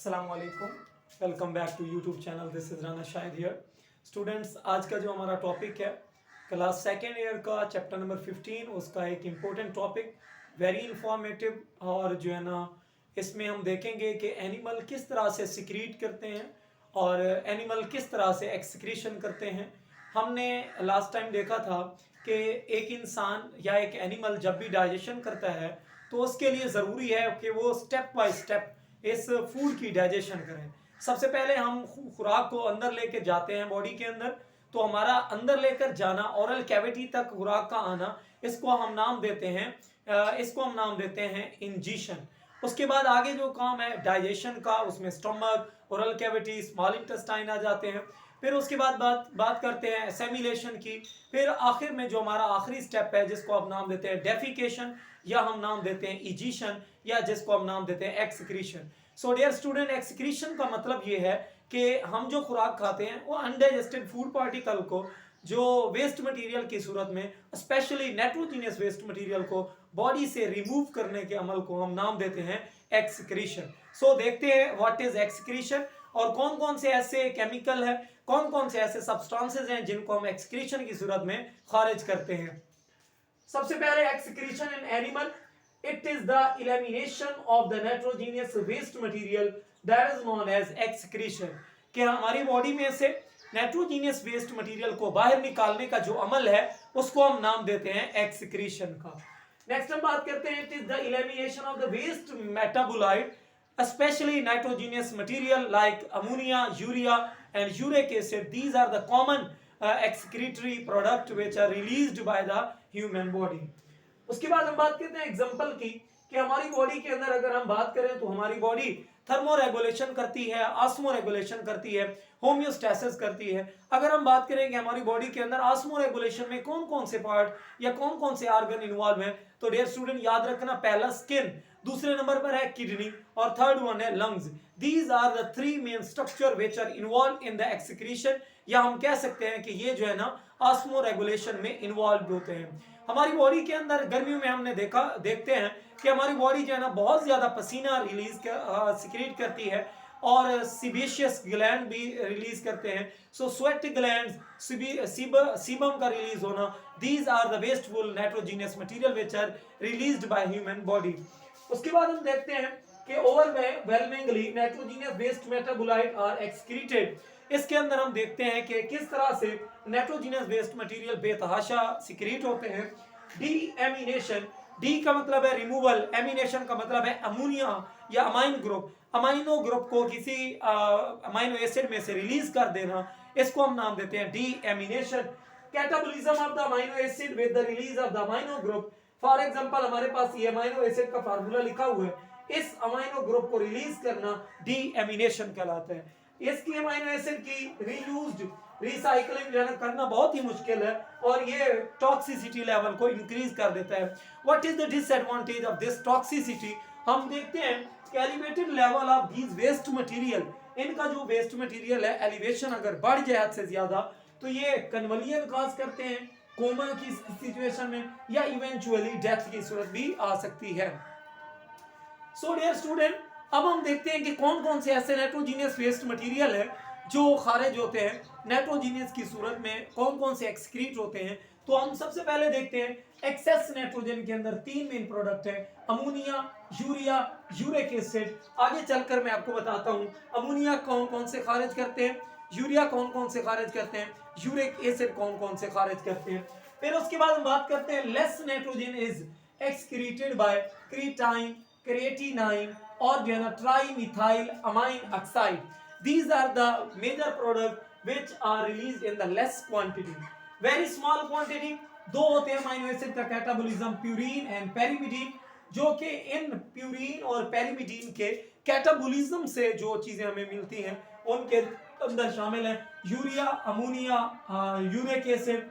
अस्सलाम वालेकुम, welcome back to YouTube channel. This is Rana Shahid here. Students, आज का जो हमारा टॉपिक है क्लास सेकेंड ईयर का चैप्टर नंबर 15, उसका एक इम्पोर्टेंट टॉपिक, वेरी इंफॉर्मेटिव। और जो है ना, इसमें हम देखेंगे कि एनिमल किस तरह से सिक्रीट करते हैं और एनिमल किस तरह से एक्सक्रीशन करते हैं। हमने लास्ट टाइम देखा था कि एक इंसान या एक एनिमल जब भी डाइजेशन करता है तो उसके लिए ज़रूरी है कि वो स्टेप बाय स्टेप इस फूड की डाइजेशन करें। सबसे पहले हम खुराक को अंदर लेकर जाते हैं बॉडी के अंदर, तो हमारा अंदर लेकर जाना, ओरल कैविटी तक खुराक का आना, इसको हम नाम देते हैं इंजीशन। उसके बाद आगे जो काम है डाइजेशन का, उसमें stomach, oral cavity, small intestine आ जाते हैं। फिर उसके बाद बात करते हैं एसेमिलेशन की। फिर आखिर में जो हमारा आखिरी स्टेप है जिसको आप नाम देते हैं डेफिकेशन, या हम नाम देते हैं इजीशन, या जिसको हम नाम देते हैं excretion. So dear student, excretion का मतलब ये है कि हम जो खुराक खाते हैं वो अनडाइजेस्टेड फूड पार्टिकल को, जो वेस्ट मटेरियल की सूरत में, स्पेशली नाइट्रोजनियस वेस्ट मटेरियल को बॉडी से रिमूव करने के अमल को हम नाम देते हैं एक्सक्रीशन। सो देखते हैं व्हाट इज एक्सक्रीशन और कौन कौन से ऐसे केमिकल है, कौन कौन से ऐसे सब्सटेंसेस हैं जिनको हम एक्सक्रीशन की सूरत में खारिज करते हैं। सबसे पहले excretion in animal, it is the elimination of the nitrogenous waste material that is known as excretion। कि हमारी बॉडी में से नाइट्रोजीनियस वेस्ट मटेरियल को बाहर निकालने का जो अमल है उसको हम नाम देते हैं एक्सक्रीशन का। नेक्स्ट हम बात करते हैं, it is the elimination of the waste metabolite especially nitrogenous material like ammonia, urea and uric acid. These are the common excretory product which are released by the human body। उसके बाद हम बात करते हैं एग्जांपल की, कि हमारी body के अंदर अगर हम बात करें तो हमारी बॉडी थर्मो रेगुलेशन करती है, ऑस्मो रेगुलेशन करती है, होम्योस्टेसिस करती है। अगर हम बात करें कि हमारी बॉडी के अंदर ऑस्मो रेगुलेशन में कौन कौन से पार्ट या कौन कौन से ऑर्गन इन्वॉल्व हैं, तो डियर स्टूडेंट याद रखना, पहला स्किन, दूसरे नंबर पर है किडनी और थर्ड वन है lungs. These are the three main structure which are involve in the excretion, या हम कह सकते हैं कि ये जो है ना ऑस्मो रेगुलेशन में इन्वॉल्व होते हैं। हमारी बॉडी के अंदर गर्मियों में हमने देखते हैं कि हमारी बॉडी जो है ना बहुत ज्यादा पसीना सिक्रीट करती है और सीबेशियस ग्लैंड भी रिलीज करते हैं। सो स्वेट ग्लैंड्स, सीबम का रिलीज होना, these are the wasteful nitrogenous material which are released by human body. उसके बाद हम देखते हैं कि overwhelmingly nitrogenous waste metabolite are excreted. इसके अंदर हम देखते हैं कि किस तरह से नाइट्रोजीनियस वेस्ट मटेरियल बेतहाशा सिक्रीट होते हैं। डीएमिनेशन, डी का मतलब है रिमूवल, एमिनेशन का मतलब है अमोनिया या अमाइन ग्रुप, अमाइनो ग्रुप को किसी अमाइनो एसिड में से रिलीज कर देना, इसको हम नाम देते हैं deamination. Catabolism of the amino acid with the release of the amino group. For example हमारे पास ये अमाइनो एसिड का फार्मूला लिखा हुआ है, इस अमाइनो ग्रुप को रिलीज करना डीएमिनेशन कहलाता है। इसकी अमाइनो एसिड की रीयूज्ड रिसाइकलिंग जो है करना बहुत ही मुश्किल है और ये टॉक्सिसिटी लेवल को इंक्रीज कर देता है। What is the disadvantage of this toxicity? हम देखते हैं कि elevated level of these waste material, इनका जो वेस्ट मटेरियल है एलिवेशन अगर बढ़ जाए हद से ज्यादा तो ये कन्वलियन कॉज करते हैं, कोमा की सिचुएशन में, या इवेंचुअली डेथ की सूरत भी आ सकती है। सो डियर स्टूडेंट, अब हम देखते हैं कि कौन कौन से ऐसे नाइट्रोजीनियस वेस्ट मटेरियल है जो खारिज होते हैं नाइट्रोजीनियस की सूरत में, कौन कौन से एक्सक्रीट होते हैं। तो हम सबसे पहले देखते हैं एक्सेस नाइट्रोजन के अंदर तीन मेन प्रोडक्ट हैं, अमोनिया, यूरिया, यूरिक एसिड। आगे चलकर मैं आपको बताता हूं अमोनिया कौन कौन से खारिज करते हैं, यूरिया कौन कौन से खारिज करते हैं, यूरिक एसिड कौन कौन से खारिज करते हैं। फिर उसके बाद हम बात करते हैं less nitrogen is excreted by creatine, creatinine और जो है ना trimethyl amine oxide. These are the major products which are released in the less quantity, very small quantity। दो होते हैं अमीनो एसिड का कैटाबोलिज्म, प्यूरीन एंड पेरिमिडीन, जो कि इन प्यूरीन और पेरिमिडीन के कैटाबोलिज्म से जो चीजें हमें मिलती हैं उनके अंदर शामिल हैं urea, ammonia, uric acid,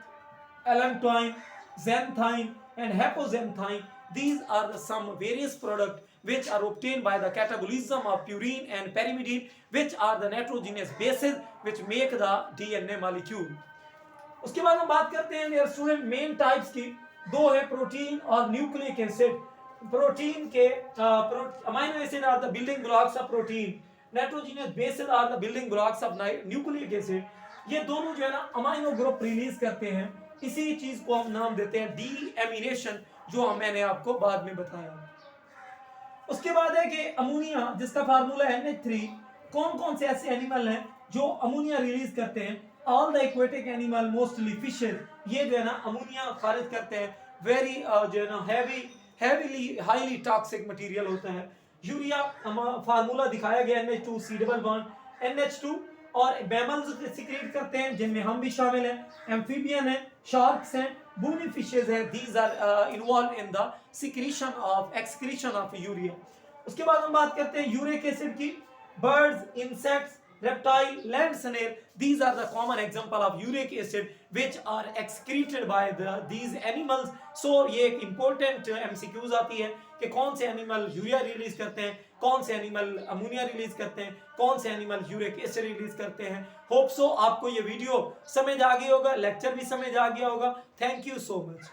allantoin, xanthine and hypoxanthine। These are the some various products which are obtained by the catabolism of purine and pyrimidine, which are the nitrogenous bases which make the DNA molecule। उसके बाद हम बात करते हैं dear student main types की, दो है protein और न्यूक्लिक एसिड। प्रोटीन के amino acid are the building blocks of protein, nitrogenous bases are the building blocks of nucleic acid. ये दोनों जो है ना अमाइनो ग्रुप रिलीज करते हैं, इसी चीज को हम नाम देते हैं डीएमिनेशन, जो मैंने आपको बाद में बताया। उसके बाद है कि अमोनिया, जिसका फार्मूला है NH3। कौन कौन से ऐसे एनिमल हैं जो अमोनिया रिलीज करते हैं? All the aquatic animal, mostly fishes, ये जो है ना अमोनिया खारिज करते हैं। वेरी जो है ना हैवीली हाईली टॉक्सिक मटेरियल होता है। यूरिया फार्मूला दिखाया गया NH2C+, NH2। और मैमल्स सिक्रीट करते हैं, जिनमें हम भी शामिल हैं। एम्फीबियन है, शार्क्स हैं, bony fishes है, these are involved in the excretion of urea. उसके बाद हम बात करते हैं यूरिक एसिड की। Birds, insects, reptile, land snail, these are the common example of uric acid which are excreted by these animals। so ये एक important MCQs आती है कि कौन से एनिमल यूरिया रिलीज करते हैं, कौन से एनिमल अमोनिया रिलीज करते हैं, कौन से एनिमल यूरिक एसिड रिलीज करते हैं। होप सो आपको ये वीडियो समझ आ गई होगा, लेक्चर भी समझ आ गया होगा। Thank you so much.